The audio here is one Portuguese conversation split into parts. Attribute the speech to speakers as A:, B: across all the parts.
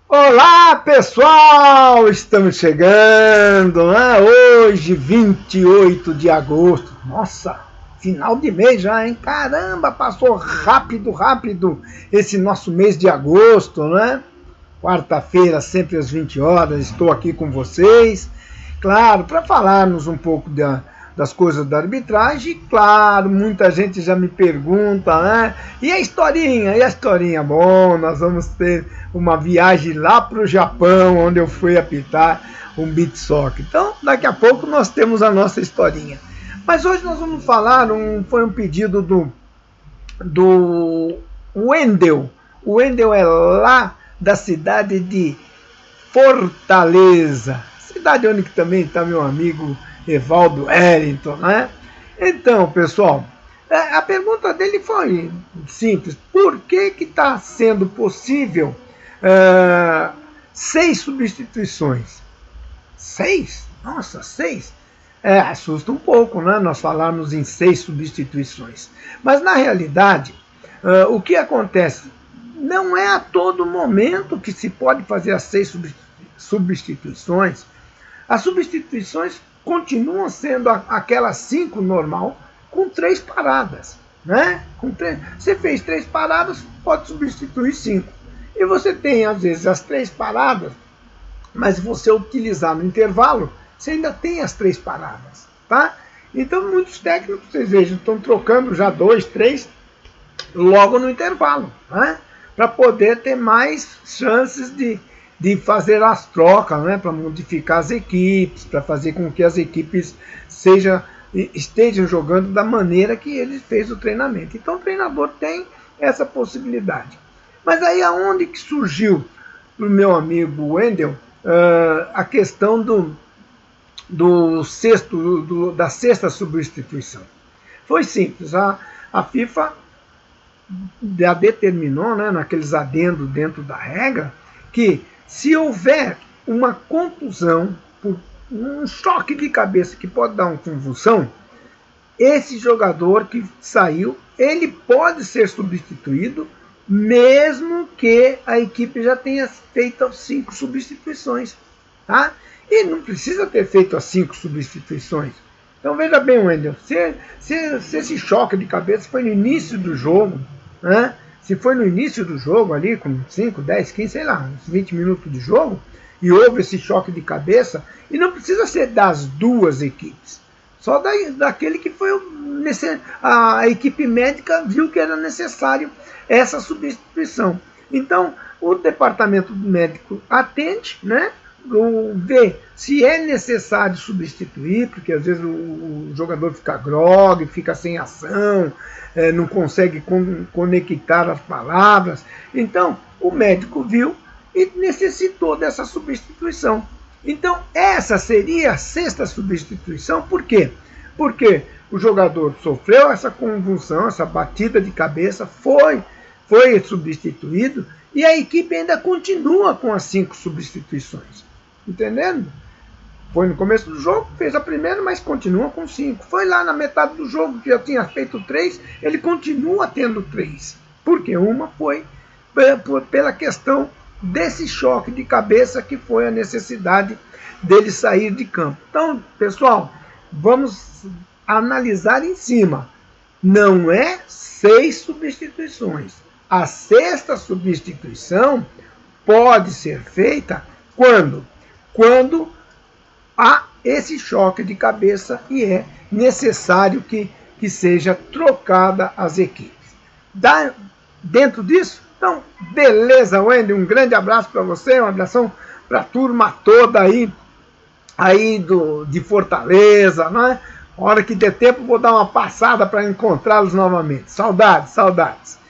A: Olá, pessoal! Estamos chegando, né? Hoje, 28 de agosto. Nossa, final de mês já, hein? Caramba, passou rápido, rápido esse nosso mês de agosto, né? Quarta-feira, sempre às 20 horas, estou aqui com vocês. Claro, para falarmos um pouco das coisas da arbitragem. Claro, muita gente já me pergunta, né? E a historinha? E a historinha? Bom, nós vamos ter uma viagem lá para o Japão, onde eu fui apitar um beach soccer. Então, daqui a pouco nós temos a nossa historinha. Mas hoje nós vamos falar, foi um pedido do Wendel. O Wendel é lá da cidade de Fortaleza, cidade onde também está meu amigo Evaldo Wellington, né? Então, pessoal, a pergunta dele foi simples: por que está sendo possível 6 substituições? 6? Nossa, 6? Assusta um pouco, né? Nós falarmos em 6 substituições. Mas, na realidade, o que acontece? Não é a todo momento que se pode fazer as 6 substituições. As substituições continuam sendo aquelas 5 normal, com 3 paradas. Né? Você fez 3 paradas, pode substituir 5. E você tem, às vezes, as 3 paradas, mas se você utilizar no intervalo, você ainda tem as 3 paradas. Tá? Então, muitos técnicos, vocês vejam, estão trocando já 2, 3 logo no intervalo, né? Para poder ter mais chances de fazer as trocas, né? Para modificar as equipes, para fazer com que as equipes estejam jogando da maneira que ele fez o treinamento. Então o treinador tem essa possibilidade. Mas aí aonde que surgiu para o meu amigo Wendel a questão da sexta substituição? Foi simples, a FIFA já determinou, né, naqueles adendos dentro da regra, que se houver uma contusão, um choque de cabeça que pode dar uma convulsão, esse jogador que saiu, ele pode ser substituído, mesmo que a equipe já tenha feito as 5 substituições. Tá? E não precisa ter feito as 5 substituições. Então veja bem, Wendel, se esse choque de cabeça foi no início do jogo, né? Se foi no início do jogo ali, com 5, 10, 15, sei lá, 20 minutos de jogo, e houve esse choque de cabeça, e não precisa ser das duas equipes, só daquele que foi a equipe médica viu que era necessário essa substituição. Então, o departamento médico atende, né? Ver se é necessário substituir, porque às vezes o jogador fica grogue, fica sem ação, não consegue conectar as palavras. Então, o médico viu e necessitou dessa substituição. Então, essa seria a sexta substituição. Por quê? Porque o jogador sofreu essa convulsão, essa batida de cabeça, foi substituído, e a equipe ainda continua com as 5 substituições. Entendendo? Foi no começo do jogo, fez a primeira, mas continua com 5. Foi lá na metade do jogo, que já tinha feito 3, ele continua tendo 3. Porque uma foi pela questão desse choque de cabeça, que foi a necessidade dele sair de campo. Então, pessoal, vamos analisar em cima. Não é 6 substituições. A sexta substituição pode ser feita quando há esse choque de cabeça e é necessário que seja trocada as equipes. Dentro disso? Então, beleza, Wendy, um grande abraço para você, um abração para a turma toda aí de Fortaleza, né? A hora que der tempo, vou dar uma passada para encontrá-los novamente. Saudades, saudades.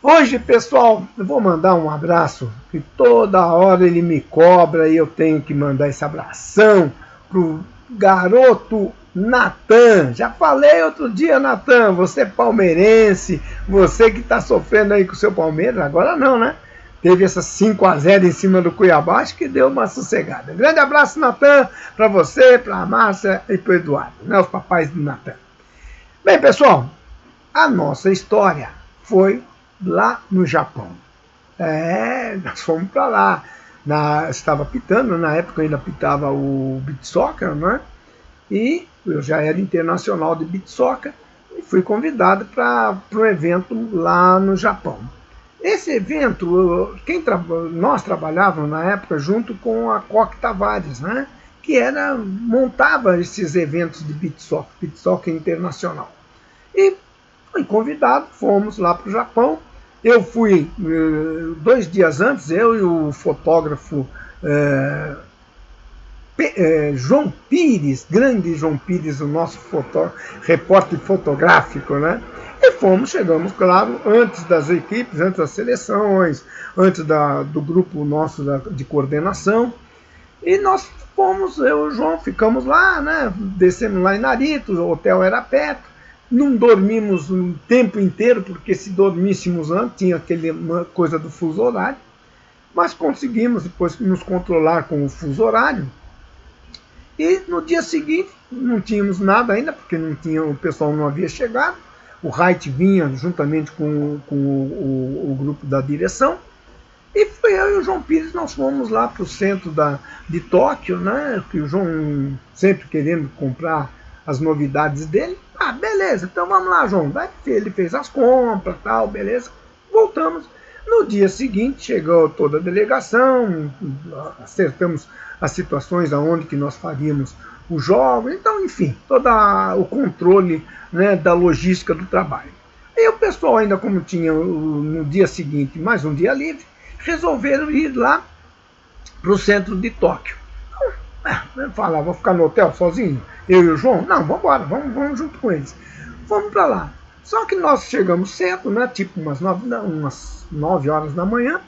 A: Hoje, pessoal, eu vou mandar um abraço, que toda hora ele me cobra e eu tenho que mandar esse abração pro garoto Natan. Já falei outro dia, Natan, você palmeirense, você que está sofrendo aí com o seu Palmeiras, agora não, né? Teve essas 5-0 em cima do Cuiabá, acho que deu uma sossegada. Grande abraço, Natan, para você, para a Márcia e para o Eduardo, né? Os papais do Natan. Bem, pessoal, a nossa história foi lá no Japão. Nós fomos para lá. Estava apitando, na época eu ainda apitava o beach soccer, né? E eu já era internacional de beach soccer e fui convidado para um evento lá no Japão. Esse evento, nós trabalhávamos na época junto com a Coque Tavares, né? Que montava esses eventos de beach soccer internacional. E fui convidado, fomos lá para o Japão. Eu fui 2 dias antes, eu e o fotógrafo João Pires, grande João Pires, o nosso repórter fotográfico, né? E chegamos, claro, antes das equipes, antes das seleções, antes do grupo nosso de coordenação. E nós fomos, eu e o João, ficamos lá, né? Descemos lá em Narita, o hotel era perto. Não dormimos o tempo inteiro, porque se dormíssemos antes, tinha aquela coisa do fuso horário. Mas conseguimos depois nos controlar com o fuso horário. E no dia seguinte, não tínhamos nada ainda, porque o pessoal não havia chegado. O Wright vinha juntamente com o grupo da direção. E foi eu e o João Pires, nós fomos lá para o centro de Tóquio, né? Que o João sempre querendo comprar as novidades dele. Ah, beleza, então vamos lá, João. Daí ele fez as compras, tal, beleza. Voltamos. No dia seguinte, chegou toda a delegação, acertamos as situações aonde que nós faríamos os jogos. Então, enfim, todo o controle, né, da logística do trabalho. E o pessoal ainda, como tinha no dia seguinte mais um dia livre, resolveram ir lá para o centro de Tóquio. Então, falar, vou ficar no hotel sozinho, eu e o João? Não, vamos embora, vamos junto com eles. Vamos para lá. Só que nós chegamos cedo, né, tipo umas 9 horas da manhã,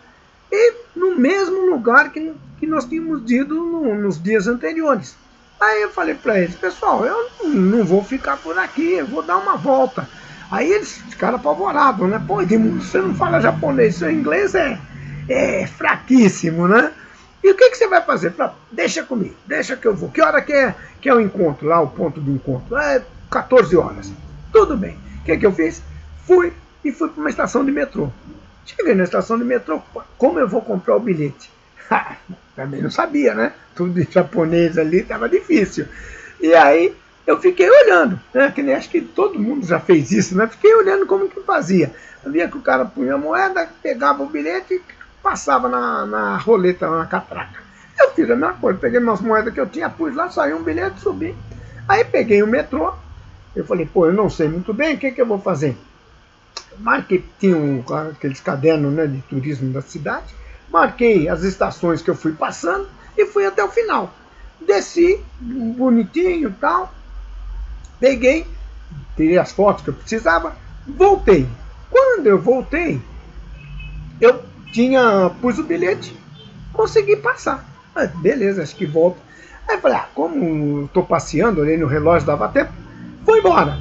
A: e no mesmo lugar que nós tínhamos ido nos dias anteriores. Aí eu falei para eles, pessoal, eu não vou ficar por aqui, eu vou dar uma volta. Aí eles ficaram apavorados, né? Pô, Edmundo, você não fala japonês, seu inglês é fraquíssimo, né? E o que você vai fazer? Deixa comigo, deixa que eu vou. Que hora que é o encontro, lá o ponto de encontro? 14 horas. Tudo bem. O que eu fiz? Fui para uma estação de metrô. Cheguei na estação de metrô, como eu vou comprar o bilhete? Também não sabia, né? Tudo em japonês ali, estava difícil. E aí eu fiquei olhando, né? Que nem acho que todo mundo já fez isso, né? Fiquei olhando como que fazia. Eu via que o cara punha a moeda, pegava o bilhete e passava na roleta, na catraca. Eu fiz a mesma coisa, peguei umas moedas que eu tinha, pus lá, saiu um bilhete, subi. Aí peguei o metrô, eu falei, pô, eu não sei muito bem, o que eu vou fazer? Marquei, tinha aqueles cadernos, né, de turismo da cidade, marquei as estações que eu fui passando e fui até o final. Desci, bonitinho e tal, peguei, tirei as fotos que eu precisava, voltei. Quando eu voltei, eu pus o bilhete, consegui passar. Beleza, acho que volto. Aí eu falei, como estou passeando, olhei no relógio, dava tempo, vou embora.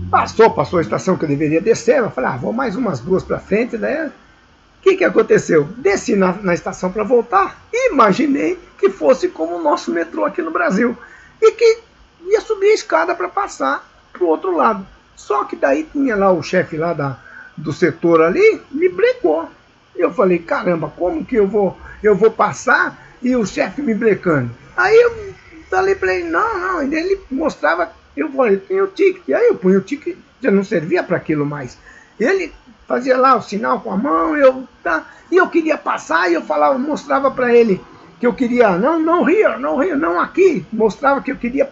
A: Passou a estação que eu deveria descer, eu falei, vou mais umas 2 para frente, né? O que aconteceu? Desci na estação para voltar e imaginei que fosse como o nosso metrô aqui no Brasil. E que ia subir a escada para passar para o outro lado. Só que daí tinha lá o chefe lá do setor ali, me brecou. Eu falei, caramba, como que eu vou passar e o chefe me brecando? Aí eu falei para ele, não, ele mostrava, eu falei, tem o ticket. Aí eu punho o ticket, já não servia para aquilo mais. Ele fazia lá o sinal com a mão, e eu queria passar, e eu mostrava para ele que eu queria, não here, não aqui. Mostrava que eu queria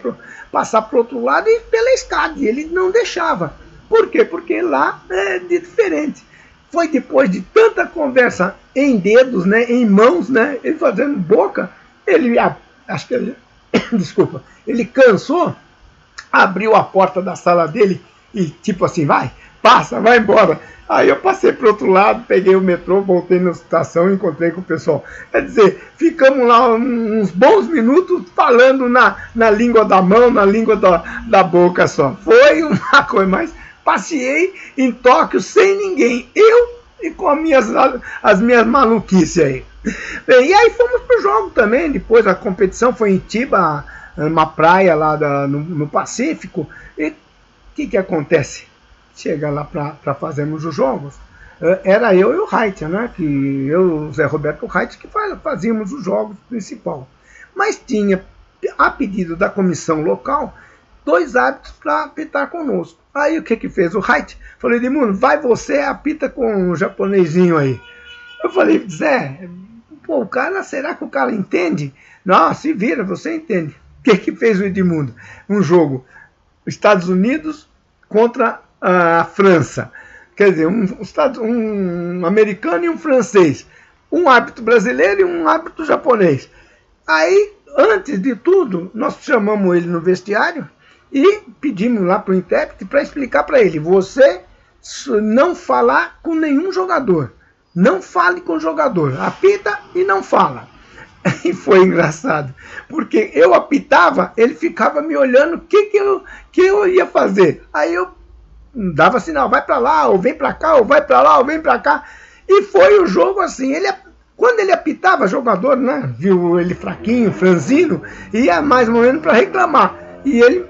A: passar para o outro lado e pela escada, e ele não deixava. Por quê? Porque lá é diferente. Foi depois de tanta conversa em dedos, né, em mãos, né, ele fazendo boca, acho que ele, desculpa, ele cansou, abriu a porta da sala dele e tipo assim, vai embora. Aí eu passei para o outro lado, peguei o metrô, voltei na estação e encontrei com o pessoal. Quer dizer, ficamos lá uns bons minutos falando na língua da mão, na língua da boca só. Foi uma coisa, mas passeei em Tóquio sem ninguém. Eu e com as minhas maluquices aí. Bem, e aí fomos pro jogo também. Depois a competição foi em Chiba, uma praia lá no Pacífico. E o que acontece? Chega lá para fazermos os jogos. era eu e o Reit, né? Que eu, o Zé Roberto e o Reit, que fazíamos os jogos principal. Mas tinha, a pedido da comissão local, 2 árbitros para apitar conosco. Aí o que fez o Reit? Falei, Edmundo, vai você, apita com o japonesinho aí. Eu falei, Zé, pô, o cara, será que o cara entende? Não, se vira, você entende. O que fez o Edmundo? Um jogo, Estados Unidos contra a França. Quer dizer, um americano e um francês. Um árbitro brasileiro e um árbitro japonês. Aí, antes de tudo, nós chamamos ele no vestiário e pedimos lá para o intérprete para explicar para ele, você não falar com nenhum jogador. Não fale com o jogador. Apita e não fala. E foi engraçado, porque eu apitava, ele ficava me olhando o que eu ia fazer. Aí eu dava sinal, vai para lá, ou vem para cá, ou vai para lá, ou vem para cá. E foi o jogo assim. Quando ele apitava, jogador, né, viu ele fraquinho, franzino, ia mais ou menos para reclamar. E ele,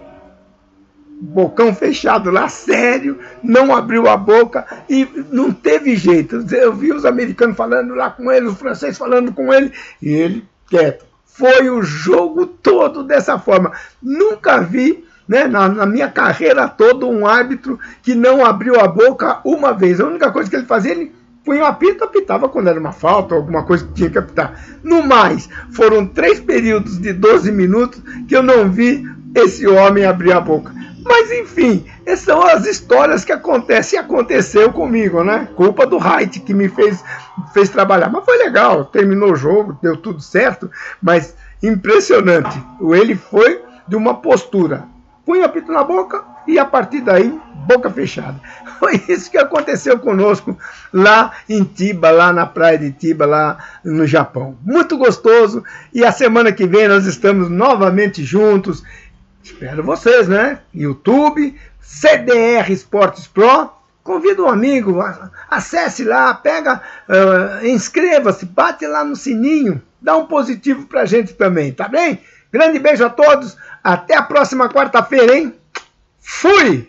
A: bocão fechado lá, sério, não abriu a boca e não teve jeito. Eu vi os americanos falando lá com ele, os franceses falando com ele, e ele quieto. Foi o jogo todo dessa forma. Nunca vi, né, na minha carreira toda, um árbitro que não abriu a boca uma vez. A única coisa que ele fazia, ele punha um apito, apitava quando era uma falta, alguma coisa que tinha que apitar. No mais, foram 3 períodos de 12 minutos que eu não vi esse homem abrir a boca. Mas enfim, essas são as histórias que acontecem e aconteceu comigo, né? Culpa do Reit, que me fez trabalhar. Mas foi legal, terminou o jogo, deu tudo certo, mas impressionante. Ele foi de uma postura, punha o apito na boca e a partir daí, boca fechada. Foi isso que aconteceu conosco lá em Chiba, lá na praia de Chiba, lá no Japão. Muito gostoso, e a semana que vem nós estamos novamente juntos. Espero vocês, né? YouTube, CDR Esportes Pro. Convido um amigo, acesse lá, pega, inscreva-se, bate lá no sininho, dá um positivo pra gente também, tá bem? Grande beijo a todos, até a próxima quarta-feira, hein? Fui!